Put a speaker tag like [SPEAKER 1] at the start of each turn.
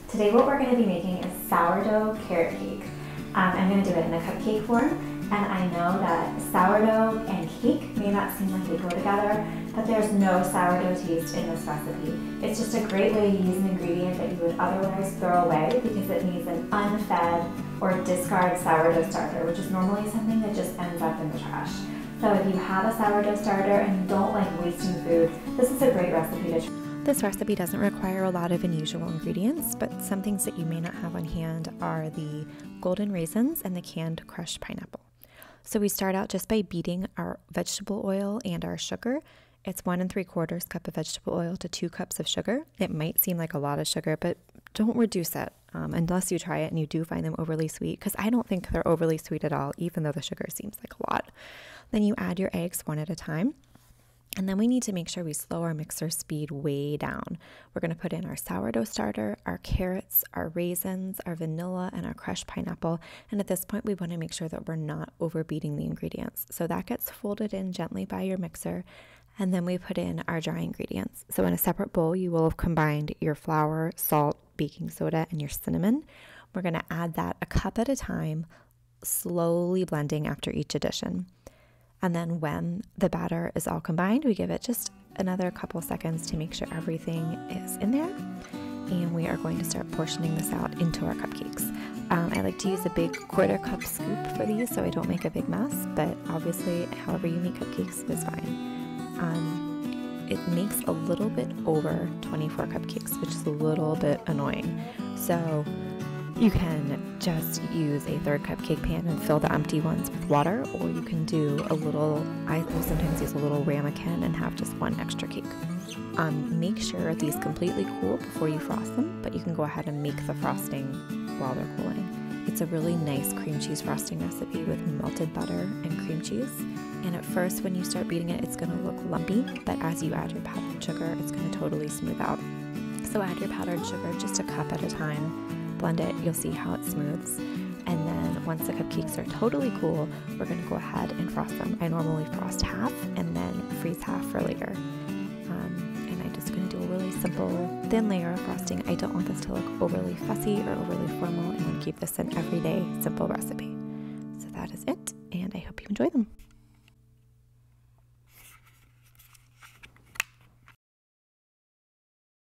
[SPEAKER 1] Today what we're going to be making is sourdough carrot cake. I'm going to do it in a cupcake form, and I know that sourdough and cake may not seem like they go together, but there's no sourdough taste in this recipe. It's just a great way to use an ingredient that you would otherwise throw away because it needs an unfed or discard sourdough starter, which is normally something that just ends up in the trash. So if you have a sourdough starter and you don't like wasting food, this is a great recipe to try.
[SPEAKER 2] This recipe doesn't require a lot of unusual ingredients, but some things that you may not have on hand are the golden raisins and the canned crushed pineapple. So we start out just by beating our vegetable oil and our sugar. It's 1 3/4 cup of vegetable oil to 2 cups of sugar. It might seem like a lot of sugar, but don't reduce it unless you try it and you do find them overly sweet, because I don't think they're overly sweet at all, even though the sugar seems like a lot. Then you add your eggs one at a time. And then we need to make sure we slow our mixer speed way down. We're going to put in our sourdough starter, our carrots, our raisins, our vanilla, and our crushed pineapple. And at this point, we want to make sure that we're not overbeating the ingredients. So that gets folded in gently by your mixer. And then we put in our dry ingredients. So in a separate bowl, you will have combined your flour, salt, baking soda, and your cinnamon. We're going to add that a cup at a time, slowly blending after each addition. And then when the batter is all combined, we give it just another couple seconds to make sure everything is in there. And we are going to start portioning this out into our cupcakes. I like to use a big 1/4 cup scoop for these so I don't make a big mess, but obviously however you make cupcakes is fine. It makes a little bit over 24 cupcakes, which is a little bit annoying. So you can just use a 1/3 cupcake pan and fill the empty ones with water, or you can do a little, I will sometimes use a little ramekin and have just 1 extra cake. Make sure these completely cool before you frost them, but you can go ahead and make the frosting while they're cooling. It's a really nice cream cheese frosting recipe with melted butter and cream cheese. And at first when you start beating it, it's going to look lumpy, but as you add your powdered sugar, it's going to totally smooth out. So add your powdered sugar just a cup at a time. Blend it, you'll see how it smooths. And then once the cupcakes are totally cool, we're going to go ahead and frost them. I normally frost half and then freeze half for later. And I'm just going to do a really simple thin layer of frosting. I don't want this to look overly fussy or overly formal. I want to keep this an everyday simple recipe. So that is it, and I hope you enjoy them.